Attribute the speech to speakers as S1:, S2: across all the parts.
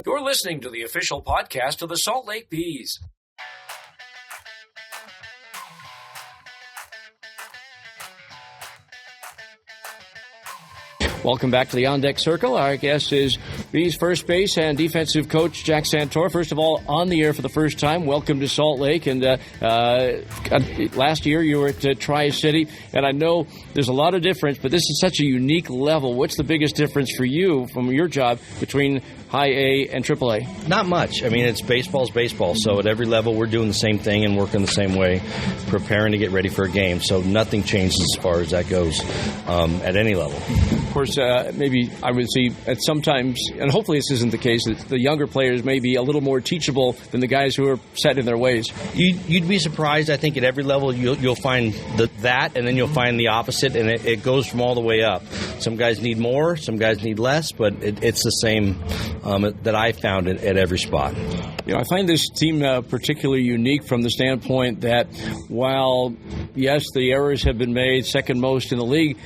S1: You're listening to the official podcast of the Salt Lake Bees.
S2: Welcome back to the On Deck Circle. Our guest is Bees first base and defensive coach Jack Santoro. First of all, on the air for the first time, welcome to Salt Lake. And last year you were at Tri-City, and I know there's a lot of difference, but this is such a unique level. What's the biggest difference for you from your job between High A and Triple A?
S3: Not much. I mean, it's baseball's baseball. So at every level, we're doing the same thing and working the same way, preparing to get ready for a game. So nothing changes as far as that goes at any level.
S2: Of course, maybe I would see at sometimes, and hopefully this isn't the case, that the younger players may be a little more teachable than the guys who are set in their ways.
S3: You'd be surprised. I think at every level you'll find that, and then you'll find the opposite, and it goes from all the way up. Some guys need more, some guys need less, but it's the same that I found at every spot.
S2: You know, I find this team particularly unique from the standpoint that while, yes, the errors have been made, second most in the league,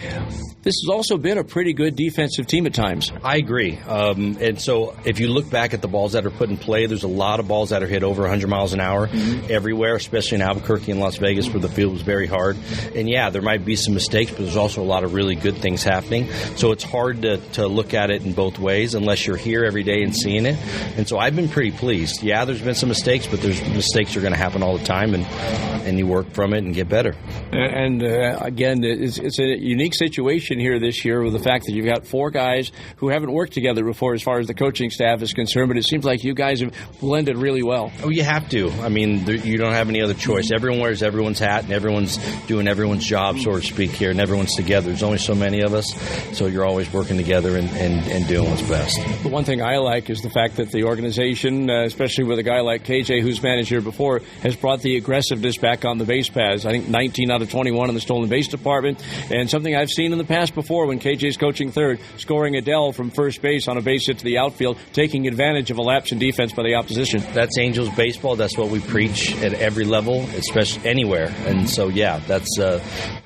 S2: this has also been a pretty good defensive team at times.
S3: I agree. And so if you look back at the balls that are put in play, there's a lot of balls that are hit over 100 miles an hour everywhere, especially in Albuquerque and Las Vegas where the field was very hard. And, yeah, there might be some mistakes, but there's also a lot of really good things happening. So it's hard to look at it in both ways unless you're here every day and seeing it. And so I've been pretty pleased. Yeah, there's been some mistakes, but there's mistakes are going to happen all the time, and you work from it and get better.
S2: And again, it's a unique situation here this year with the fact that you've got four guys who haven't worked together before as far as the coaching staff is concerned, but it seems like you guys have blended really well.
S3: Oh, you have to. I mean, you don't have any other choice. Everyone wears everyone's hat, and everyone's doing everyone's job, so to speak, here, and everyone's together. There's only so many of us, so you're always working together and doing what's best.
S2: The one thing I like is the fact that the organization, especially with a guy like KJ, who's managed here before, has brought the aggressiveness back on the base paths. I think 19 out of 21 in the stolen base department, and something I've seen in the past before when KJ's coaching third, scoring Adele from first base on a base hit to the outfield, taking advantage of a lapse in defense by the opposition.
S3: That's Angels baseball. That's what we preach at every level, especially anywhere. And so, yeah, that's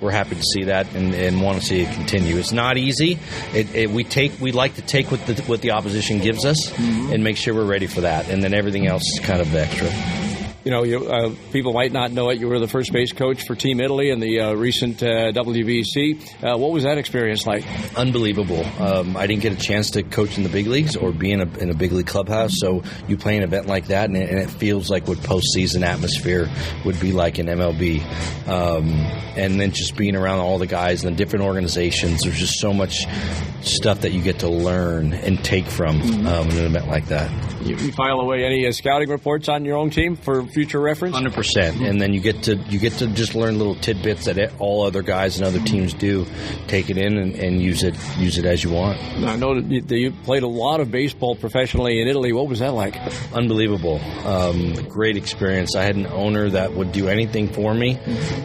S3: we're happy to see that and want to see it continue. It's not easy. We like to take what the opposition gives us and make sure we're ready for that, and then everything else is kind of extra.
S2: You know, people might not know it. You were the first base coach for Team Italy in the recent WBC. What was that experience like?
S3: Unbelievable. I didn't get a chance to coach in the big leagues or be in a big league clubhouse. So you play an event like that, and it feels like what postseason atmosphere would be like in MLB. And then just being around all the guys and the different organizations, there's just so much stuff that you get to learn and take from in an event like that.
S2: You file away any scouting reports on your own team for future reference?
S3: 100%. And then you get to just learn little tidbits that all other guys and other teams do. Take it in and use it as you want.
S2: I know that you played a lot of baseball professionally in Italy. What was that like?
S3: Unbelievable. Great experience. I had an owner that would do anything for me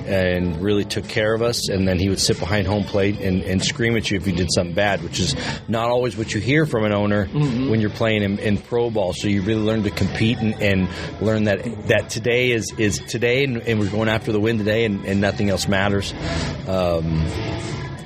S3: and really took care of us. And then he would sit behind home plate and scream at you if you did something bad, which is not always what you hear from an owner when you're playing in pro ball. So you really learn to compete and learn that today is today, and we're going after the win today, and nothing else matters.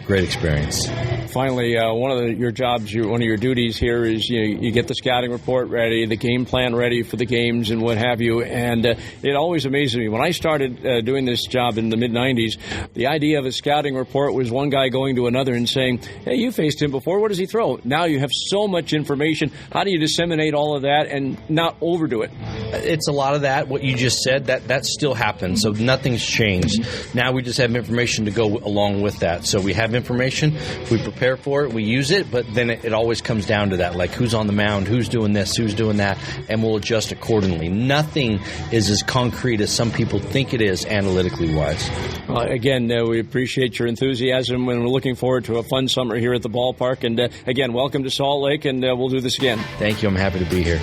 S3: Great experience.
S2: Finally, one of your jobs, one of your duties here is you get the scouting report ready, the game plan ready for the games and what have you, and it always amazes me. When I started doing this job in the mid-'90s, the idea of a scouting report was one guy going to another and saying, hey, you faced him before, what does he throw? Now you have so much information. How do you disseminate all of that and not overdo it?
S3: It's a lot of that, what you just said, that still happens, so nothing's changed. Now we just have information to go along with that. So we have information, we prepare for it, we use it, but then it always comes down to that, like who's on the mound, who's doing this, who's doing that, and we'll adjust accordingly. Nothing is as concrete as some people think it is analytically wise.
S2: Again, we appreciate your enthusiasm, and we're looking forward to a fun summer here at the ballpark. And again, welcome to Salt Lake, and we'll do this again.
S3: Thank you. I'm happy to be here.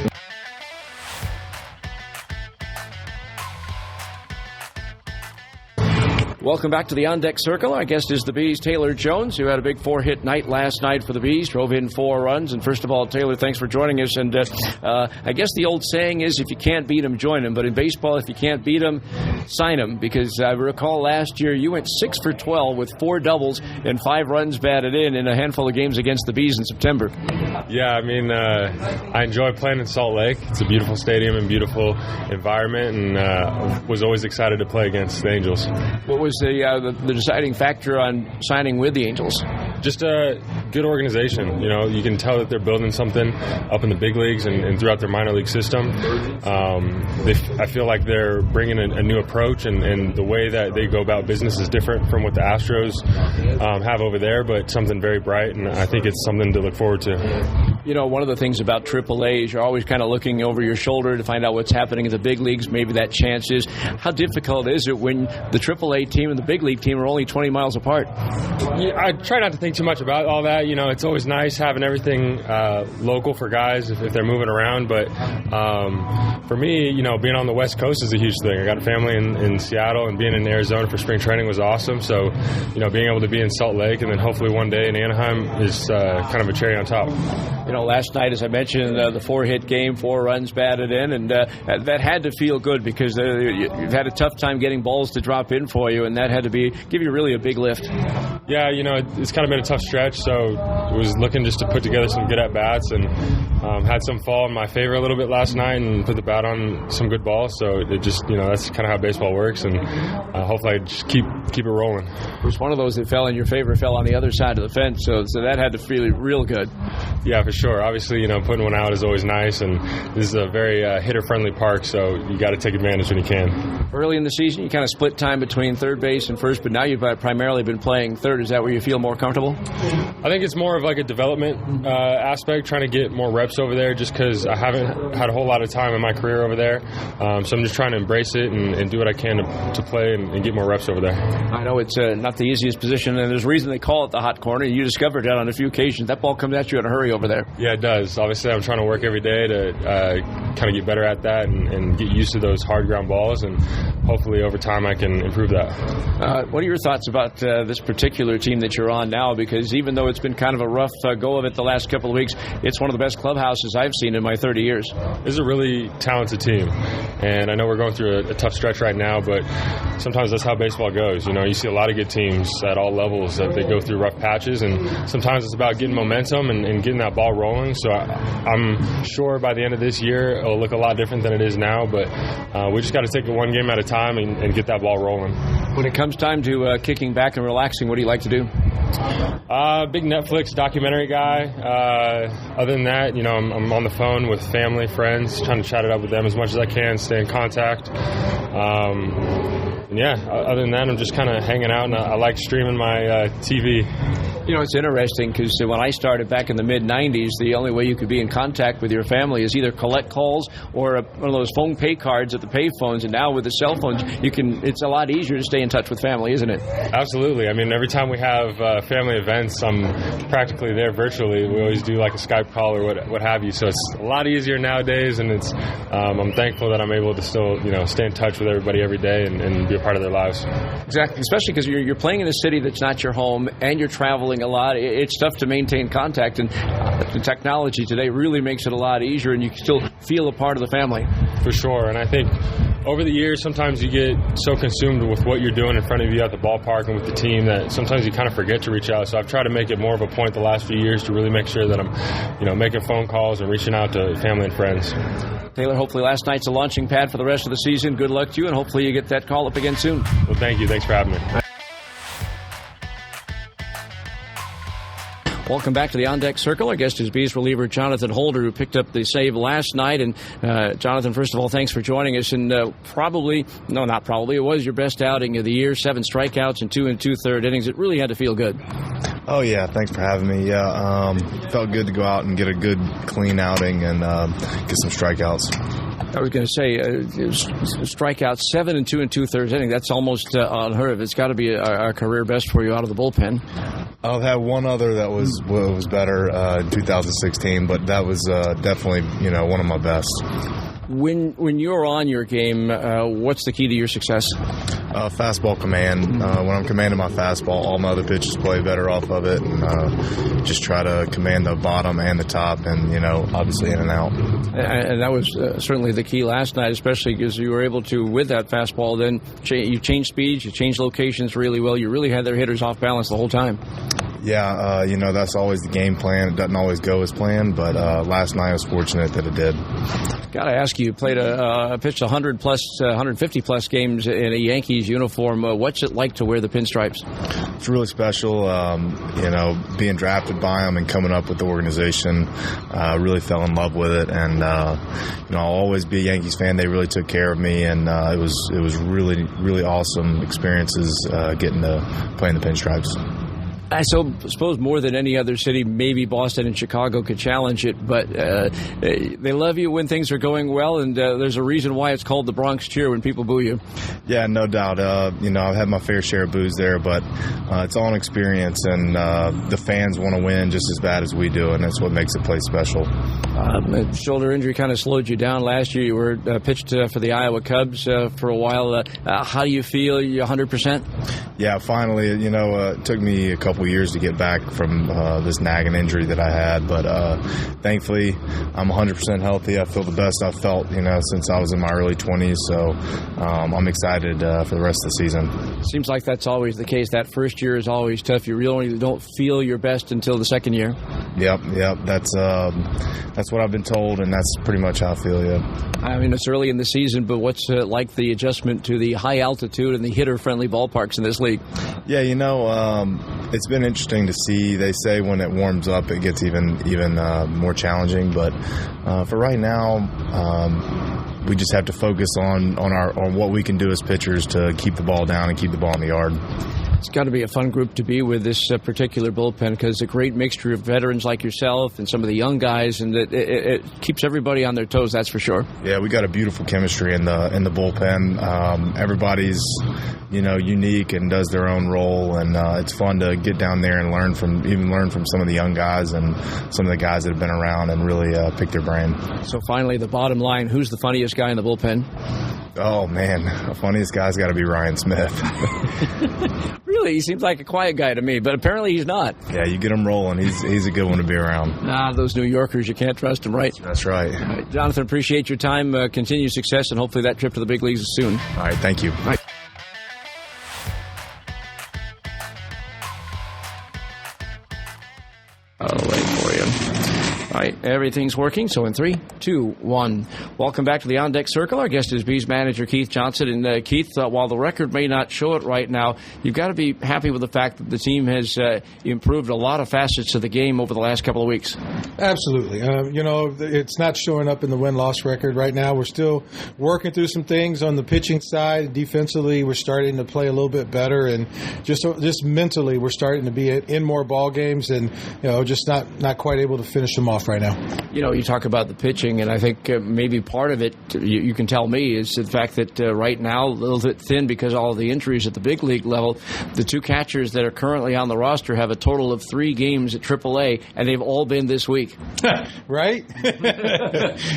S2: Welcome back to the On Deck Circle. Our guest is the Bees' Taylor Jones, who had a big 4-hit night last night for the Bees, drove in 4 runs. And first of all, Taylor, thanks for joining us. And I guess the old saying is, if you can't beat them, join them. But in baseball, if you can't beat them, sign them. Because I recall last year you went 6 for 12 with 4 doubles and 5 runs batted in a handful of games against the Bees in September.
S4: Yeah, I mean, I enjoy playing in Salt Lake. It's a beautiful stadium and beautiful environment, and was always excited to play against the Angels.
S2: What was the deciding factor on signing with the Angels?
S4: Just a good organization. You know, you can tell that they're building something up in the big leagues and throughout their minor league system. I feel like they're bringing a new approach, and the way that they go about business is different from what the Astros have over there, but something very bright, and I think it's something to look forward to.
S2: You know, one of the things about AAA is you're always kind of looking over your shoulder to find out what's happening in the big leagues. Maybe that chance is. How difficult is it when the AAA team and the big league team are only 20 miles apart?
S4: Yeah, I try not to think too much about all that. You know, it's always nice having everything local for guys if they're moving around. But for me, you know, being on the West Coast is a huge thing. I got a family in Seattle, and being in Arizona for spring training was awesome. So, you know, being able to be in Salt Lake and then hopefully one day in Anaheim is kind of a cherry on top.
S2: You know, last night, as I mentioned, the 4-hit game, 4 runs batted in, and that had to feel good because you've had a tough time getting balls to drop in for you, and that had to give you really a big lift.
S4: Yeah, you know, it's kind of been a tough stretch, so I was looking just to put together some good at-bats, and had some fall in my favor a little bit last night and put the bat on some good balls, so it just, you know, that's kind of how baseball works, and hopefully I just keep it rolling.
S2: It was one of those that fell in your favor, fell on the other side of the fence, so that had to feel real good.
S4: Yeah, for sure. Obviously, you know, putting one out is always nice, and this is a very hitter-friendly park, so you got to take advantage when you can.
S2: Early in the season, you kind of split time between third base and first, but now you've primarily been playing third. Is that where you feel more comfortable?
S4: I think it's more of like a development aspect, trying to get more reps over there, just because I haven't had a whole lot of time in my career over there. So I'm just trying to embrace it and do what I can to play and get more reps over there.
S2: I know it's not the easiest position, and there's a reason they call it the hot corner. You discovered that on a few occasions. That ball comes at you in a hurry over there.
S4: Yeah, it does. Obviously, I'm trying to work every day to kind of get better at that and get used to those hard ground balls, and hopefully over time I can improve that.
S2: What are your thoughts about this particular team that you're on now? Because even though it's been kind of a rough go of it the last couple of weeks, it's one of the best clubhouses I've seen in my 30 years.
S4: It's a really talented team, and I know we're going through a tough stretch right now, but sometimes that's how baseball goes. You know, you see a lot of good teams at all levels that they go through rough patches, and sometimes it's about getting momentum and getting that ball rolling. So I'm sure by the end of this year it'll look a lot different than it is now, but we just got to take it one game at a time and get that ball rolling.
S2: When it comes time to kicking back and relaxing, what do you like to do?
S4: Big Netflix documentary guy. Other than that, you know, I'm on the phone with family, friends, trying to chat it up with them as much as I can, stay in contact. And yeah, other than that, I'm just kind of hanging out, and I like streaming my TV.
S2: You know, it's interesting because when I started back in the mid-'90s, the only way you could be in contact with your family is either collect calls or one of those phone pay cards at the pay phones. And now with the cell phones, it's a lot easier to stay in touch with family, isn't it? Absolutely. I mean, every time we have family events, I'm practically there virtually. We always do like a Skype call or what have you. So it's a lot easier nowadays, and it's I'm thankful that I'm able to still, you know, stay in touch with everybody every day and be a part of their lives. Exactly, especially because you're playing in a city that's not your home and you're traveling a lot. It's tough to maintain contact, and the technology today really makes it a lot easier, and you can still feel a part of the family. For sure, and I think over the years, sometimes you get so consumed with what you're doing in front of you at the ballpark and with the team that sometimes you kind of forget to reach out. So I've tried to make it more of a point the last few years to really make sure that I'm, you know, making phone calls and reaching out to family and friends. Taylor, hopefully last night's a launching pad for the rest of the season. Good luck to you, and hopefully you get that call up again soon. Well, thank you. Thanks for having me. Welcome back to the On Deck Circle. Our guest is Bees reliever Jonathan Holder, who picked up the save last night. And Jonathan, first of all, thanks for joining us. And it was your best outing of the year. 7 strikeouts and 2 2/3 innings. It really had to feel good.
S5: Oh, yeah. Thanks for having me. Yeah, felt good to go out and get a good, clean outing and get some strikeouts.
S2: I was going to say, strikeouts, 7 2 2/3 innings. That's almost unheard of. It's got to be a career best for you out of the bullpen.
S5: I've had one other that was better in 2016, but that was definitely, one of my best.
S2: When you're on your game, what's the key to your success?
S5: Fastball command. When I'm commanding my fastball, all my other pitches play better off of it, and just try to command the bottom and the top, and obviously in and out.
S2: And that was certainly the key last night, especially because you were able to, with that fastball, then you changed speeds, you changed locations really well. You really had their hitters off balance the whole time.
S5: Yeah, that's always the game plan. It doesn't always go as planned, but last night I was fortunate that it did.
S2: Got to ask you played pitched 150-plus games in a Yankees uniform. What's it like to wear the pinstripes?
S5: It's really special, being drafted by them and coming up with the organization. Really fell in love with it, and I'll always be a Yankees fan. They really took care of me, and it was really, really awesome experiences getting to play in the pinstripes.
S2: I suppose more than any other city, maybe Boston and Chicago could challenge it, but they love you when things are going well, and there's a reason why it's called the Bronx Cheer when people boo you.
S5: Yeah, no doubt. I've had my fair share of boos there, but it's all an experience, and the fans want to win just as bad as we do, and that's what makes the place special.
S2: Shoulder injury kind of slowed you down last year. You were pitched for the Iowa Cubs for a while. How do you feel? Are you 100%?
S5: Yeah, finally. It took me a couple years to get back from this nagging injury that I had, but thankfully I'm 100% healthy. I feel the best I've felt since I was in my early 20s, so I'm excited for the rest of the season.
S2: Seems like that's always the case. That first year is always tough. You really don't feel your best until the second year.
S5: Yep. That's what I've been told, and that's pretty much how I feel. Yeah.
S2: I mean, it's early in the season, but what's like the adjustment to the high altitude and the hitter-friendly ballparks in this league?
S5: Yeah, it's been interesting to see. They say when it warms up, it gets even more challenging. But for right now, we just have to focus on what we can do as pitchers to keep the ball down and keep the ball in the yard.
S2: It's got to be a fun group to be with, this particular bullpen, because it's a great mixture of veterans like yourself and some of the young guys, and it keeps everybody on their toes, that's for sure.
S5: Yeah, we got a beautiful chemistry in the bullpen. Everybody's unique and does their own role, and it's fun to get down there and learn from some of the young guys and some of the guys that have been around and really pick their brain.
S2: So finally, the bottom line, who's the funniest guy in the bullpen?
S5: Oh, man, the funniest guy's got to be Ryan Smith.
S2: Really? He seems like a quiet guy to me, but apparently he's not.
S5: Yeah, you get him rolling. He's a good one to be around.
S2: Those New Yorkers, you can't trust them, right?
S5: That's right.
S2: All right, Jonathan, appreciate your time. Continued success, and hopefully that trip to the big leagues is soon.
S5: All right, thank you.
S2: All right. I'll wait for you. All right, everything's working. So in 3, 2, 1. Welcome back to the On Deck Circle. Our guest is Bees manager Kieth Johnson. And Keith, while the record may not show it right now, you've got to be happy with the fact that the team has improved a lot of facets of the game over the last couple of weeks.
S6: Absolutely. It's not showing up in the win-loss record right now. We're still working through some things on the pitching side. Defensively, we're starting to play a little bit better, and just mentally, we're starting to be in more ball games, and just not quite able to finish them off right now.
S2: You talk about the pitching, and I think maybe part of it, you can tell me, is the fact that right now, a little bit thin because of all the injuries at the big league level. The two catchers that are currently on the roster have a total of 3 games at AAA, and they've all been this week.
S6: Right?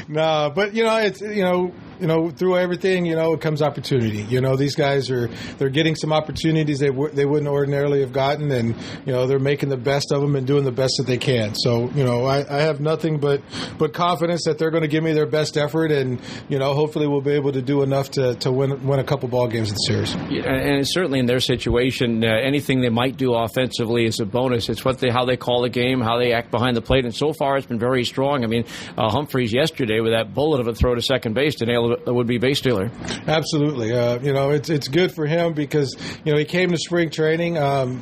S6: No, but it's through everything, it comes opportunity. These guys they're getting some opportunities they wouldn't ordinarily have gotten, and they're making the best of them and doing the best that they can. So I have nothing but confidence that they're going to give me their best effort, and hopefully we'll be able to do enough to win a couple ball games in the series.
S2: Yeah, and certainly in their situation, anything they might do offensively is a bonus. It's how they call the game, how they act behind the plate, and so far it's been very strong. I mean, Humphreys yesterday with that bullet of a throw to second base to nail a would-be base stealer.
S6: Absolutely. It's good for him because he came to spring training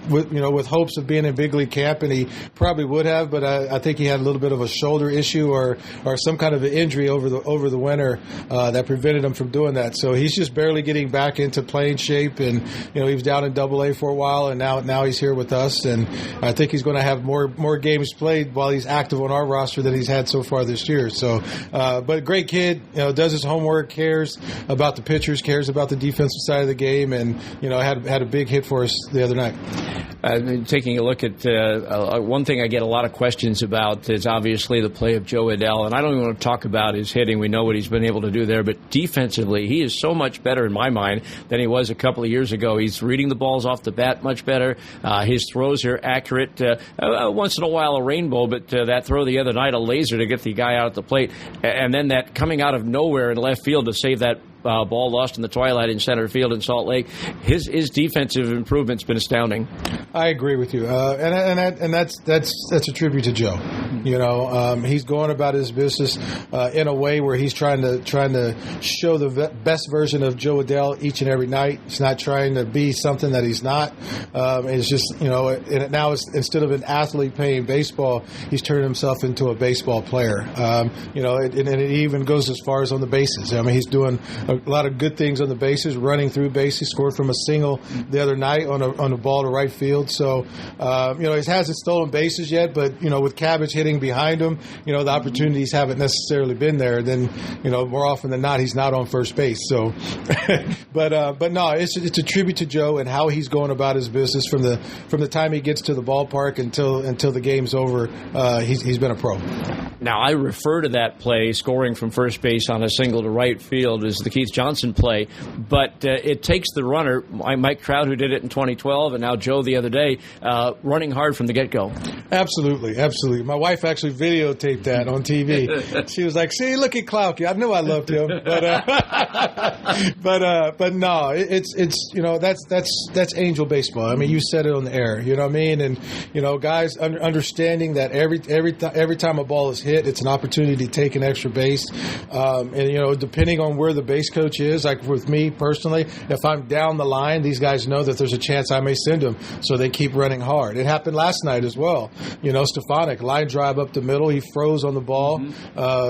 S6: with hopes of being in big league camp, and he probably would have, but I think he had a little bit of a shoulder issue or some kind of an injury over the winter that prevented him from doing that. So he's just barely getting back into playing shape, and he was down in AA for a while, and now he's here with us, and I think he's going to have more games played while he's active on our roster than he's had so far this year. So, but great kid, does his homework more, cares about the pitchers, cares about the defensive side of the game, and had a big hit for us the other night.
S2: Taking a look at one thing I get a lot of questions about is obviously the play of Joe Adell, and I don't even want to talk about his hitting. We know what he's been able to do there, but defensively, he is so much better in my mind than he was a couple of years ago. He's reading the balls off the bat much better. His throws are accurate. Once in a while, a rainbow, but that throw the other night, a laser to get the guy out at the plate, and then that coming out of nowhere in left field to save that ball lost in the twilight in center field in Salt Lake. His defensive improvement's been astounding.
S6: I agree with you, and that's a tribute to Joe. He's going about his business in a way where he's trying to show the best version of Joe Adell each and every night. He's not trying to be something that he's not. It's just and now instead of an athlete playing baseball, he's turned himself into a baseball player. And it even goes as far as on the bases. I mean, he's doing a lot of good things on the bases, running through bases, scored from a single the other night on a ball to right field. So, he hasn't stolen bases yet, but, with Cabbage hitting behind him, the opportunities haven't necessarily been there. Then, more often than not, he's not on first base. So, but no, it's a tribute to Joe and how he's going about his business from the time he gets to the ballpark until the game's over. He's been a pro.
S2: Now, I refer to that play, scoring from first base on a single to right field, as the Keith Johnson play, but it takes the runner, Mike Trout, who did it in 2012, and now Joe the other day, running hard from the get-go. Absolutely. My wife actually videotaped that on TV. She was like, "See, look at Klauke. I knew I loved him." But no, it's that's angel baseball. I mean, you said it on the air. You know what I mean? And guys understanding that every time a ball is hit, it's an opportunity to take an extra base. And depending on where the base coach is, like with me personally, if I'm down the line, these guys know that there's a chance I may send them, so they keep running hard. It happened last night as well. Stefanik, line drive up the middle, he froze on the ball.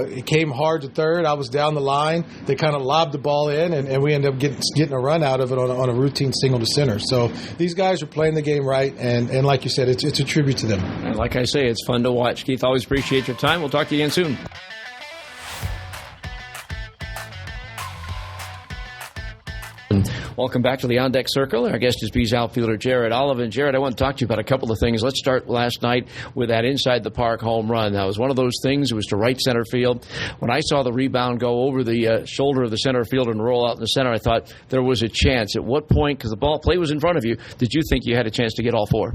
S2: He came hard to third. I was down the line. They kind of lobbed the ball in, and we ended up getting a run out of it on a routine single to center. So these guys are playing the game right, and like you said, it's a tribute to them. And like I say, it's fun to watch. Keith, always appreciate your time. We'll talk to you again soon. Welcome back to the On Deck Circle. Our guest is Bees outfielder Jared Oliva. And Jared, I want to talk to you about a couple of things. Let's start last night with that inside the park home run. That was one of those things. It was to right center field. When I saw the rebound go over the shoulder of the center fielder and roll out in the center, I thought there was a chance. At what point, because the play was in front of you, did you think you had a chance to get all four?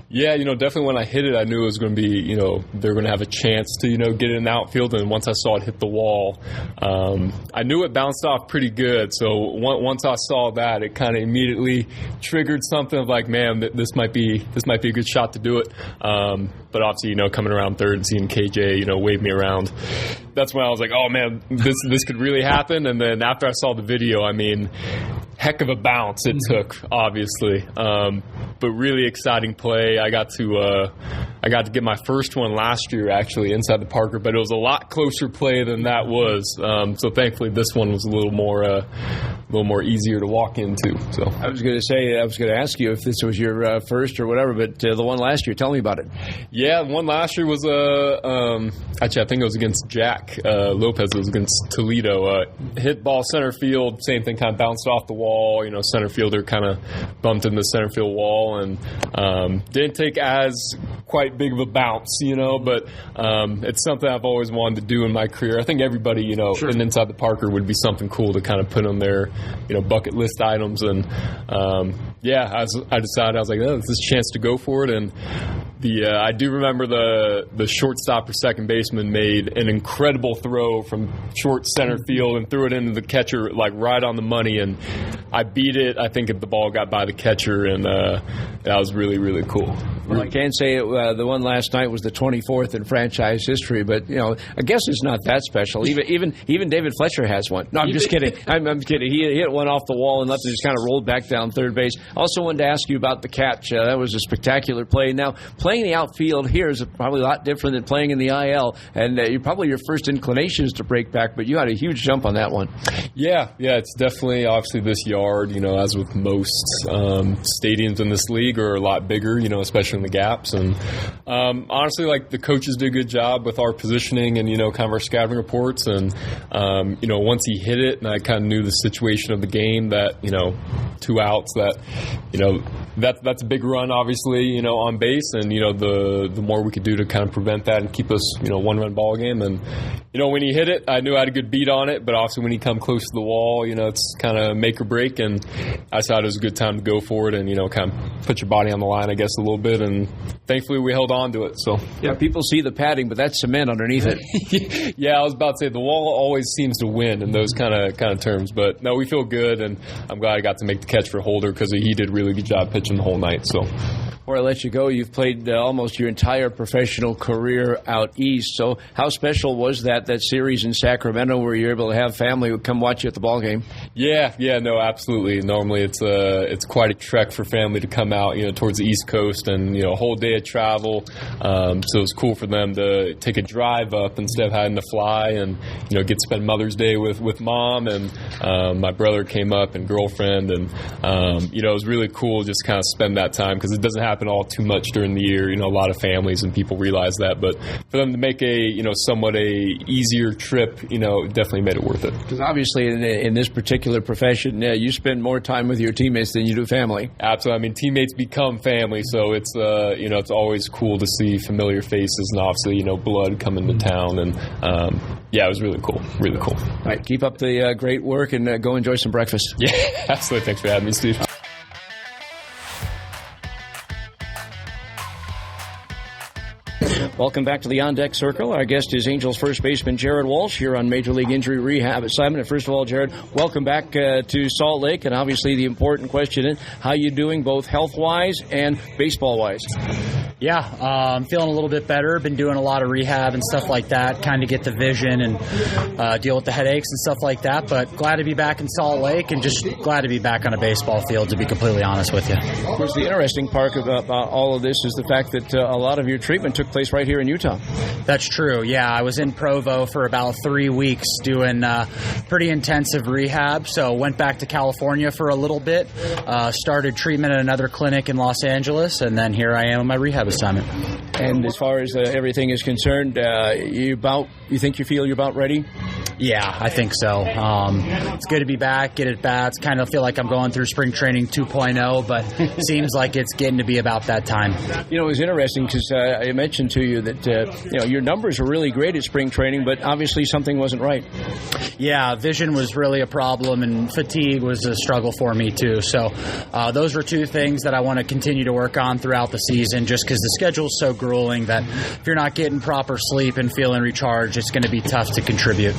S4: Yeah, definitely when I hit it, I knew it was going to be, they're going to have a chance to, get it in the outfield. And once I saw it hit the wall, I knew it bounced off pretty good. So once I saw that, it kind of immediately triggered something of like, man, this might be a good shot to do it. But obviously, coming around third and seeing KJ, wave me around, that's when I was like, oh man, this could really happen. And then after I saw the video, I mean, heck of a bounce it took, obviously. But really exciting play. I got to get my first one last year, actually, inside the Parker, but it was a lot closer play than that was. So thankfully, this one was a little more easier to walk into. So
S2: I was going to ask you if this was your first or whatever, but the one last year, tell me about it.
S4: Yeah, the one last year was actually I think it was against Jack Lopez. It was against Toledo. Hit ball center field, same thing, kind of bounced off the wall. Center fielder kind of bumped in the center field wall and didn't take as quite big of a bounce, but it's something I've always wanted to do in my career. I think everybody, sure, and inside the Parker would be something cool to kind of put on their, bucket list items. And I decided, I was like, oh, this is a chance to go for it. And I do remember the shortstop or second baseman made an incredible throw from short center field and threw it into the catcher like right on the money, and I beat it. I think if the ball got by the catcher, and that was really, really cool.
S2: Well, I can't say the one last night was the 24th in franchise history, but I guess it's not that special. Even David Fletcher has one. No, I'm just kidding. I'm kidding. He hit one off the wall and left it just kind of rolled back down third base. Also wanted to ask you about the catch. That was a spectacular play. Now, playing the outfield here is probably a lot different than playing in the IL, and probably your first inclination is to break back, but you had a huge jump on that one.
S4: Yeah, it's definitely, obviously, this yard yard, as with most stadiums in this league are a lot bigger, especially in the gaps. And honestly, the coaches did a good job with our positioning and, kind of our scouting reports. And, once he hit it and I kind of knew the situation of the game that, 2 outs, that's a big run, obviously, on base. And, the more we could do to kind of prevent that and keep us, 1-run ball game. And, when he hit it, I knew I had a good beat on it. But also when he come close to the wall, it's kind of make or break. And I thought it was a good time to go for it and, kind of put your body on the line, I guess, a little bit. And thankfully we held on to it. So
S2: yeah, people see the padding, but that's cement underneath it.
S4: Yeah, I was about to say the wall always seems to win in those kind of terms. But no, we feel good, and I'm glad I got to make the catch for Holder because he did a really good job pitching the whole night. So
S2: before I let you go, you've played almost your entire professional career out east. So how special was that series in Sacramento where you're able to have family who come watch you at the ball game?
S4: Yeah, no, absolutely. Normally it's quite a trek for family to come out, towards the East Coast, and a whole day of travel. So it was cool for them to take a drive up instead of having to fly, and get to spend Mother's Day with mom, and my brother came up and girlfriend, and it was really cool just kind of spend that time because it doesn't happen all too much during the year. A lot of families and people realize that, but for them to make a somewhat a easier trip, definitely made it worth it.
S2: Because obviously in this particular profession, you spend more time with your teammates than you do family.
S4: Absolutely. I mean, teammates become family, so it's it's always cool to see familiar faces and obviously blood coming to town, and it was really cool. All
S2: right, keep up the great work and go enjoy some breakfast.
S4: Yeah, absolutely. Thanks for having me, Steve.
S2: Welcome back to the On Deck Circle. Our guest is Angels first baseman Jared Walsh here on Major League Injury Rehab assignment. And first of all, Jared, welcome back to Salt Lake. And obviously the important question is, how you doing both health-wise and baseball-wise?
S7: Yeah, I'm feeling a little bit better. Been doing a lot of rehab and stuff like that, kind of get the vision and deal with the headaches and stuff like that. But glad to be back in Salt Lake and just glad to be back on a baseball field, to be completely honest with you.
S2: Of course, the interesting part about all of this is the fact that a lot of your treatment took place right here in Utah.
S7: That's true, yeah. I was in Provo for about 3 weeks doing pretty intensive rehab, so went back to California for a little bit, started treatment at another clinic in Los Angeles, and then here I am on my rehab assignment.
S2: And as far as everything is concerned, you think you feel you're about ready?
S7: Yeah, I think so. It's good to be back, get at bats. Kind of feel like I'm going through spring training 2.0, but seems like it's getting to be about that time.
S2: It was interesting because I mentioned to you that your numbers were really great at spring training, but obviously something wasn't right.
S7: Yeah, vision was really a problem, and fatigue was a struggle for me too. So those were two things that I want to continue to work on throughout the season, just because the schedule is so grueling that if you're not getting proper sleep and feeling recharged, it's going to be tough to contribute.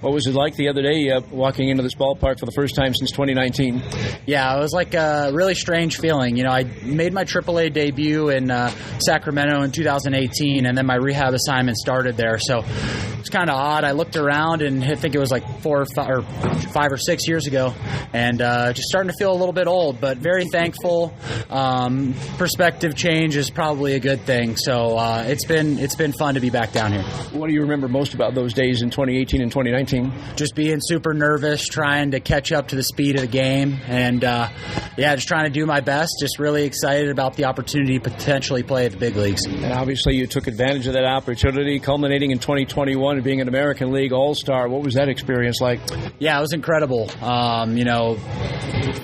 S2: What was it like the other day walking into this ballpark for the first time since 2019?
S7: Yeah, it was like a really strange feeling. I made my AAA debut in Sacramento in 2018, and then my rehab assignment started there. So it's kind of odd. I looked around, and I think it was like 5 or 6 years ago, and just starting to feel a little bit old, but very thankful. Perspective change is probably a good thing. So it's been fun to be back down here.
S2: What do you remember most about those days in 2018 and 2019?
S7: Just being super nervous, trying to catch up to the speed of the game, and just trying to do my best. Just really excited about the opportunity to potentially play at the big leagues.
S2: And obviously you took advantage of that opportunity, culminating in 2021 and being an American League All-Star. What was that experience like?
S7: Yeah, it was incredible.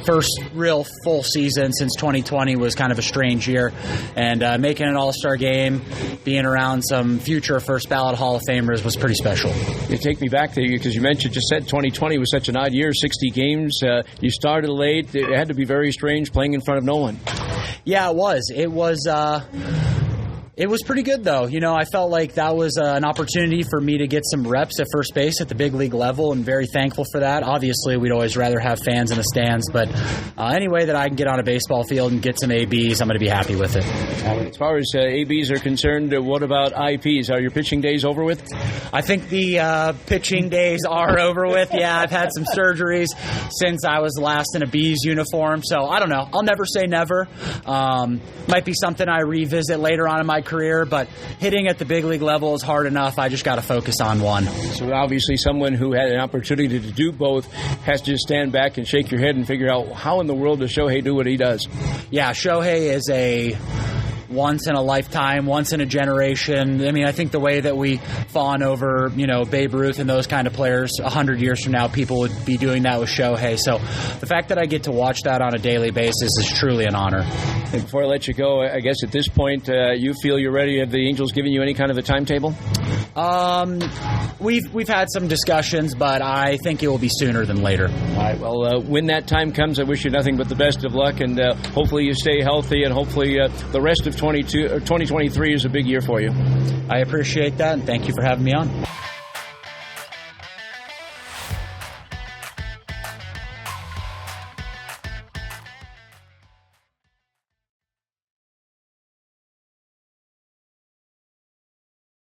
S7: First real full season since 2020 was kind of a strange year, and making an All-Star game, being around some future first ballot Hall of Famers was pretty special.
S2: You take me back to you because you just said 2020 was such an odd year, 60 games. You started late. It had to be very strange playing in front of no one.
S7: Yeah, it was. It was pretty good, though. I felt like that was an opportunity for me to get some reps at first base at the big league level, and very thankful for that. Obviously, we'd always rather have fans in the stands, but any way that I can get on a baseball field and get some ABs, I'm going to be happy with it.
S2: As far as ABs are concerned, what about IPs? Are your pitching days over with?
S7: I think the pitching days are over with. Yeah, I've had some surgeries since I was last in a B's uniform, so I don't know. I'll never say never. Might be something I revisit later on in my career, but hitting at the big league level is hard enough. I just got to focus on one.
S2: So obviously someone who had an opportunity to do both has to just stand back and shake your head and figure out how in the world does Shohei do what he does.
S7: Yeah, Shohei is a once in a lifetime, once in a generation. I mean, I think the way that we fawn over, Babe Ruth and those kind of players, 100 years from now, people would be doing that with Shohei. So the fact that I get to watch that on a daily basis is truly an honor.
S2: And before I let you go, I guess at this point, you feel you're ready. Have the Angels given you any kind of a timetable?
S7: We've had some discussions, but I think it will be sooner than later.
S2: All right. Well, when that time comes, I wish you nothing but the best of luck, and hopefully you stay healthy, and hopefully the rest of 2023 is a big year for you.
S7: I appreciate that, and thank you for having me on.